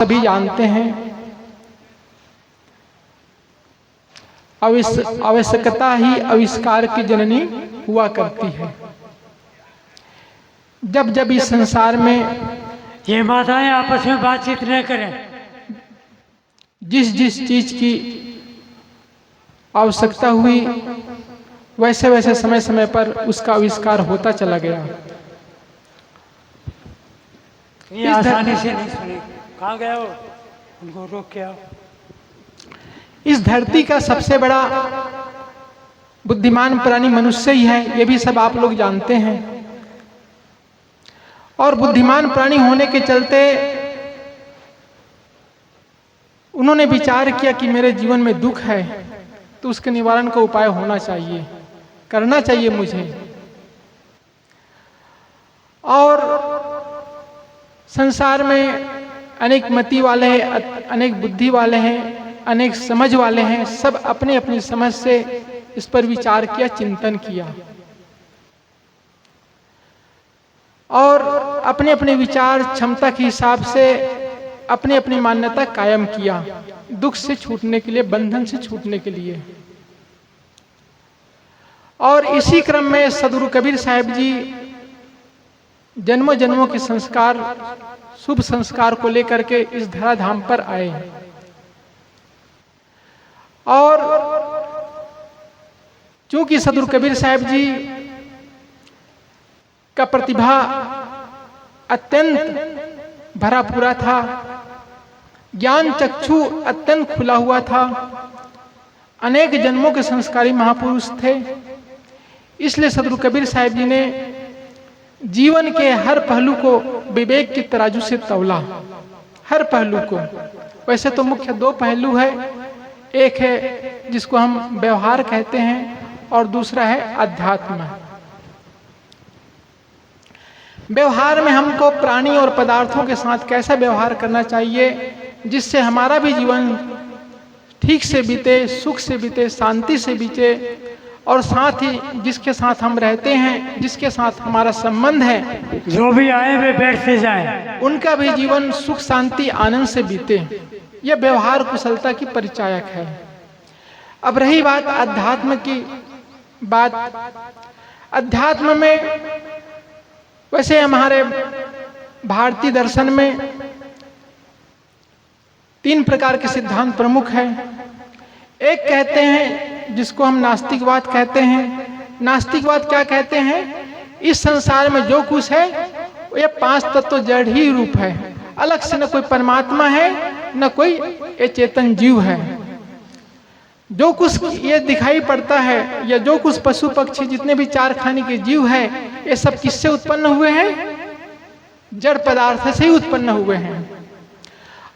सभी जानते हैं, आवश्यकता ही आविष्कार की जननी हुआ करती है। जब जब इस संसार में ये माताएं आपस में बातचीत न करें। जिस जिस चीज की आवश्यकता हुई वैसे वैसे समय समय पर उसका आविष्कार होता चला गया। ये आसानी से नहीं सुनी। कहाँ गए हो? उनको रोक के आओ। इस धरती का सबसे बड़ा बुद्धिमान प्राणी मनुष्य ही है, ये भी सब आप लोग जानते हैं। और बुद्धिमान प्राणी होने के चलते उन्होंने विचार किया कि मेरे जीवन में दुख है तो उसके निवारण का उपाय होना चाहिए, करना चाहिए मुझे। और संसार में अनेक मति वाले हैं, अनेक बुद्धि वाले हैं, अनेक समझ वाले हैं। सब अपने अपनी समझ से इस पर विचार किया, चिंतन किया और अपने अपने विचार क्षमता के हिसाब से अपनी अपनी मान्यता कायम किया, दुख से छूटने के लिए, बंधन से छूटने के लिए। और इसी क्रम में सदगुरु कबीर साहब जी जन्मों जन्मों के संस्कार, शुभ संस्कार को लेकर के इस धराधाम पर आए। और चूंकि सदगुरु कबीर साहब जी का प्रतिभा अत्यंत भरा पूरा था, ज्ञान चक्षु अत्यंत खुला हुआ था, अनेक जन्मों के संस्कारी महापुरुष थे, इसलिए सदगुरु कबीर साहब जी ने जीवन के हर पहलू को विवेक की तराजू से तौला, हर पहलू को। वैसे तो मुख्य दो पहलू है, एक है जिसको हम व्यवहार कहते हैं और दूसरा है अध्यात्म। व्यवहार में हमको प्राणी और पदार्थों के साथ कैसा व्यवहार करना चाहिए जिससे हमारा भी जीवन ठीक से बीते, सुख से बीते, शांति से बीते, और साथ ही जिसके साथ हम रहते हैं, जिसके साथ हमारा संबंध है, जो भी आए वे बैठते जाएं, उनका भी जीवन सुख शांति आनंद से बीते। यह व्यवहार कुशलता की परिचायक है। अब रही बात अध्यात्म की बात। अध्यात्म में वैसे हमारे भारतीय दर्शन में 3 प्रकार के सिद्धांत प्रमुख हैं। एक कहते हैं जिसको हम नास्तिकवाद कहते हैं। नास्तिकवाद क्या कहते हैं? इस संसार में जो कुछ है ये 5 तत्व जड़ ही रूप है, अलग से न कोई परमात्मा है न कोई ये चेतन जीव है। जो कुछ ये दिखाई पड़ता है या जो कुछ पशु पक्षी जितने भी 4 खाने के जीव है, ये सब किससे उत्पन्न हुए हैं? जड़ पदार्थ से ही उत्पन्न हुए हैं।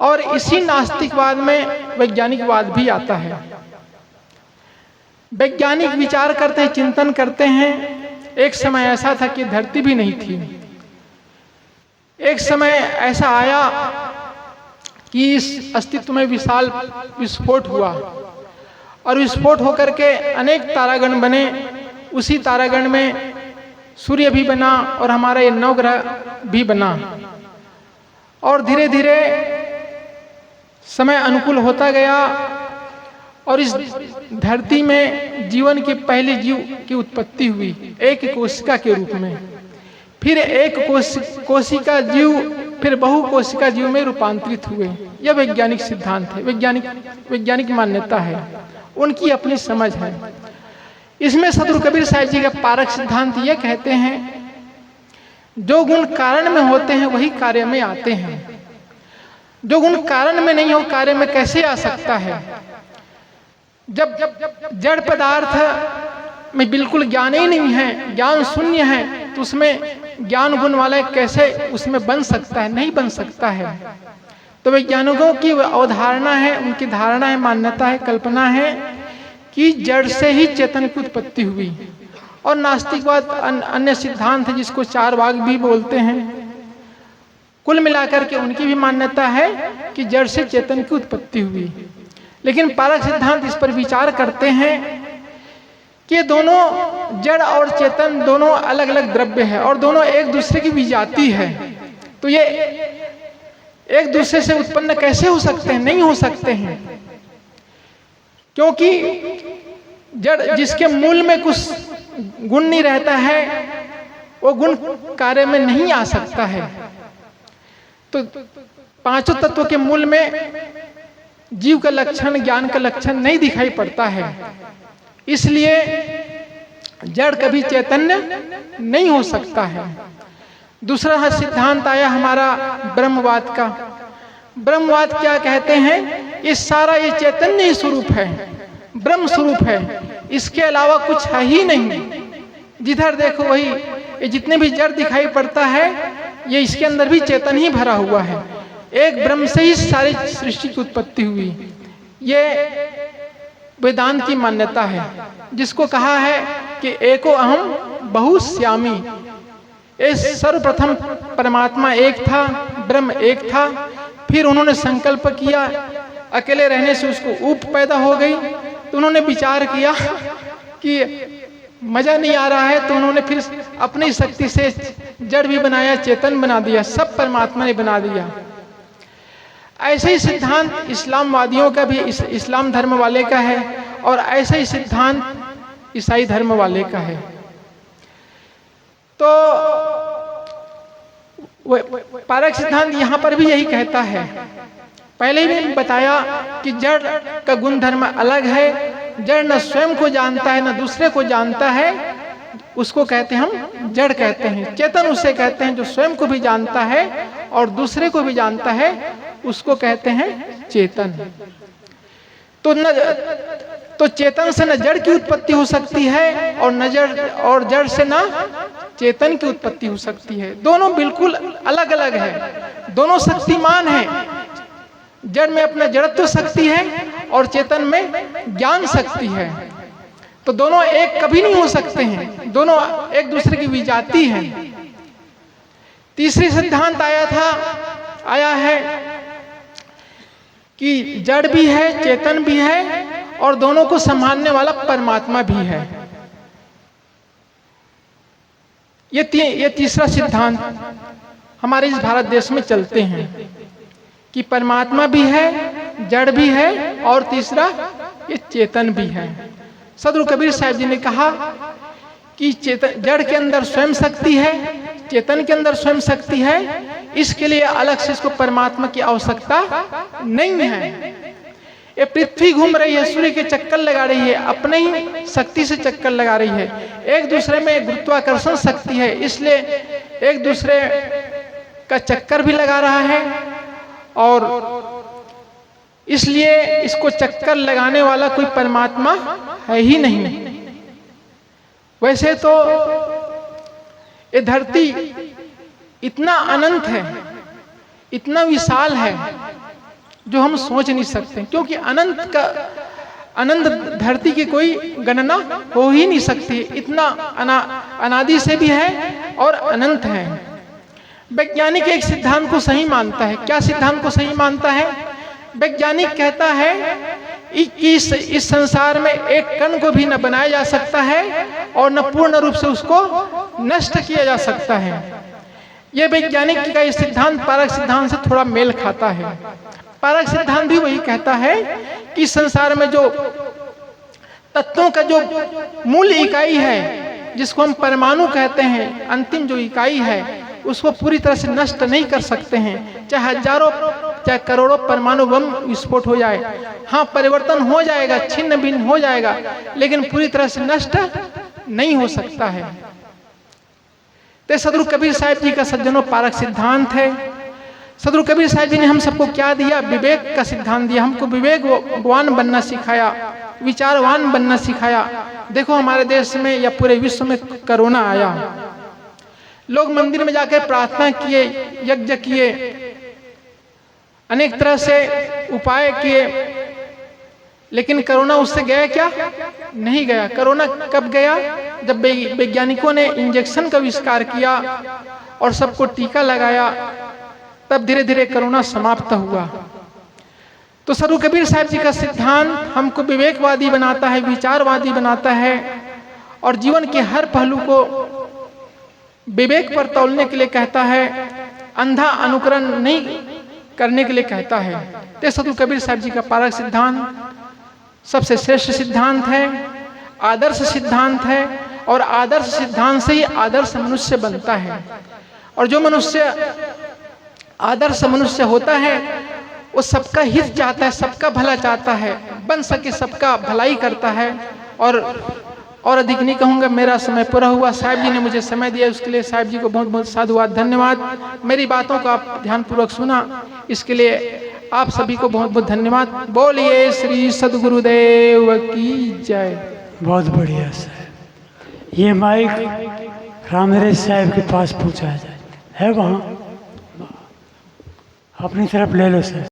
और इसी नास्तिकवाद में वैज्ञानिकवाद भी आता है। वैज्ञानिक विचार करते हैं, चिंतन करते हैं। एक समय ऐसा था कि धरती भी नहीं थी। एक समय ऐसा आया कि इस अस्तित्व में विशाल विस्फोट हुआ और विस्फोट होकर के अनेक तारागण बने। उसी तारागण में सूर्य भी बना और हमारा ये नवग्रह भी बना। और धीरे धीरे समय अनुकूल होता गया और इस धरती में जीवन के पहले जीव की उत्पत्ति हुई, एक कोशिका के रूप में। फिर एक कोशिका जीव फिर बहुकोशिका जीव में रूपांतरित हुए। यह वैज्ञानिक सिद्धांत है, वैज्ञानिक मान्यता है, उनकी अपनी समझ है। इसमें सदगुरु कबीर साहब जी का पारक सिद्धांत यह कहते हैं, जो गुण कारण में होते हैं वही कार्य में आते हैं। जो गुण कारण में नहीं हो कार्य में कैसे आ सकता है? जब जड़ पदार्थ में बिल्कुल ज्ञान ही नहीं है, ज्ञान शून्य है, तो उसमें ज्ञान गुण वाला कैसे उसमें बन सकता है? नहीं बन सकता है। तो वैज्ञानिकों की अवधारणा है, उनकी धारणा है, मान्यता है, कल्पना है कि जड़ से ही चेतन की उत्पत्ति हुई। और नास्तिकवाद अन्य सिद्धांत है जिसको 4 भाग भी बोलते हैं। कुल मिलाकर के उनकी भी मान्यता है कि जड़ से चेतन की उत्पत्ति हुई। लेकिन पारक सिद्धांत इस पर विचार करते हैं कि दोनों जड़ और चेतन दोनों अलग अलग द्रव्य है और दोनों एक दूसरे की विजाति है। तो ये एक दूसरे से उत्पन्न कैसे हो सकते हैं? नहीं हो सकते हैं, क्योंकि जड़ जिसके मूल में कुछ गुण नहीं रहता है वो गुण कार्य में नहीं आ सकता है। तो पांचों तत्वों के मूल में जीव का लक्षण, ज्ञान का लक्षण नहीं दिखाई पड़ता है, इसलिए जड़ कभी चैतन्य नहीं हो सकता है। दूसरा सिद्धांत आया हमारा ब्रह्मवाद का। ब्रह्मवाद क्या कहते हैं? ये सारा ये चैतन्य ही स्वरूप है, ब्रह्म स्वरूप है, इसके अलावा कुछ है ही नहीं। जिधर देखो वही, ये जितने भी जड़ दिखाई पड़ता है ये इसके अंदर भी चेतन ही भरा हुआ है। एक ब्रह्म से ही सारी सृष्टि की उत्पत्ति हुई। ये वेदांत की मान्यता है, जिसको कहा है कि एको अहम बहुश्यामी। ये सर्वप्रथम परमात्मा एक था, ब्रह्म एक था, फिर उन्होंने संकल्प किया, अकेले रहने से उसको ऊप पैदा हो गई, तो उन्होंने विचार किया कि मजा नहीं आ रहा है, तो उन्होंने फिर अपनी शक्ति से जड़ भी बनाया, चेतन बना दिया, सब परमात्मा ने बना दिया। ऐसे ही सिद्धांत इस्लामवादियों का भी, इस्लाम धर्म वाले का है, और ऐसा ही सिद्धांत ईसाई धर्म वाले का है। तो पारक सिद्धांत यहाँ पर भी यही कहता है। पहले भी बताया कि जड़ का गुण धर्म अलग है। जड़ न स्वयं को जानता है न दूसरे को जानता है, उसको कहते हैं हम जड़ कहते हैं। चेतन उसे कहते हैं जो स्वयं को भी जानता है और दूसरे को भी जानता है, उसको कहते हैं चेतन। तो चेतन से न जड़ की उत्पत्ति हो सकती है और जड़ से न चेतन की उत्पत्ति हो सकती है। दोनों बिल्कुल अलग अलग है, दोनों शक्तिमान हैं। जड़ में अपना जड़त्व शक्ति है और चेतन में ज्ञान शक्ति है। तो दोनों एक कभी नहीं हो सकते हैं, दोनों एक दूसरे की विजाति हैं। तीसरी सिद्धांत आया है कि जड़ भी है, चेतन भी है, और दोनों को संभालने वाला परमात्मा भी है। ये तीसरा सिद्धांत हमारे इस भारत देश में चलते हैं कि परमात्मा भी है, जड़ भी है, और तीसरा ये चेतन भी है। सदगुरु कबीर साहब जी ने कहा कि जड़ के अंदर स्वयं शक्ति है, चेतन के अंदर स्वयं शक्ति है, इसके लिए अलग से इसको परमात्मा की आवश्यकता नहीं है। ये पृथ्वी घूम रही है, सूर्य के चक्कर लगा रही है, अपने ही शक्ति से चक्कर लगा रही है। एक दूसरे में गुरुत्वाकर्षण शक्ति है, इसलिए एक दूसरे का चक्कर भी लगा रहा है, और इसलिए इसको चक्कर लगाने वाला कोई परमात्मा है ही नहीं। वैसे तो ये धरती इतना अनंत है, इतना विशाल है, जो हम सोच नहीं सकते, क्योंकि अनंत धरती की कोई गणना हो ही नहीं सकती। इतना अनादि से भी है और अनंत है। वैज्ञानिक एक सिद्धांत को सही मानता है। क्या सिद्धांत को सही मानता है? वैज्ञानिक कहता है कि इस संसार में एक कण को भी न बनाया जा सकता है और न पूर्ण रूप से उसको नष्ट किया जा सकता है। यह वैज्ञानिक का ये सिद्धांत पारक सिद्धांत से थोड़ा मेल खाता है। पारक सिद्धांत भी वही कहता है कि संसार में जो तत्वों का जो मूल इकाई है, जिसको हम परमाणु कहते हैं, अंतिम जो इकाई है, उसको पूरी तरह से नष्ट नहीं कर सकते हैं। चाहे हजारों चाहे करोड़ों परमाणु बम विस्फोट हो जाए, हाँ परिवर्तन हो जाएगा, छिन्न भिन्न हो जाएगा, लेकिन पूरी तरह से नष्ट नहीं हो सकता है। तो सदगुरु कबीर साहब जी का सज्जनों पारक सिद्धांत है। सदगुरु कबीर साहब जी ने हम सबको क्या दिया? विवेक का सिद्धांत दिया। हमको विवेकवान बनना सिखाया, विचारवान बनना सिखाया। देखो हमारे देश में या पूरे विश्व में कोरोना आया, लोग मंदिर में जाकर प्रार्थना किए, यज्ञ किए, अनेक तरह से उपाय किए, लेकिन कोरोना उससे गया क्या? नहीं गया। कोरोना कब गया? जब वैज्ञानिकों ने इंजेक्शन का आविष्कार किया और सबको टीका लगाया, तब धीरे धीरे कोरोना समाप्त हुआ। तो सदगुरु कबीर साहब जी का सिद्धांत हमको विवेकवादी बनाता है, विचारवादी बनाता है, और जीवन के हर पहलू को विवेक पर तौलने के लिए कहता है। अंधा अनुकरण नहीं करने के लिए कहता है। तो सतगुरु कबीर साहब जी का पारक सिद्धांत सबसे श्रेष्ठ सिद्धांत है, आदर्श सिद्धांत है, और आदर्श सिद्धांत से ही आदर्श मनुष्य बनता है। और जो मनुष्य आदर्श मनुष्य होता है वो सबका हित चाहता है, सबका भला चाहता है, बन सके सबका भलाई करता है। और अधिक नहीं कहूँगा, मेरा समय पूरा हुआ। साहिब जी ने मुझे समय दिया, उसके लिए साहिब जी को बहुत बहुत साधुवाद, धन्यवाद। मेरी बातों को आप ध्यानपूर्वक सुना, इसके लिए आप सभी को बहुत बहुत धन्यवाद। बोलिए श्री सद्गुरुदेव की जय। बहुत बढ़िया साहब। ये माइक रामनरेश साहब के पास पहुंचाया जाए, है वहाँ अपनी तरफ ले लो सर।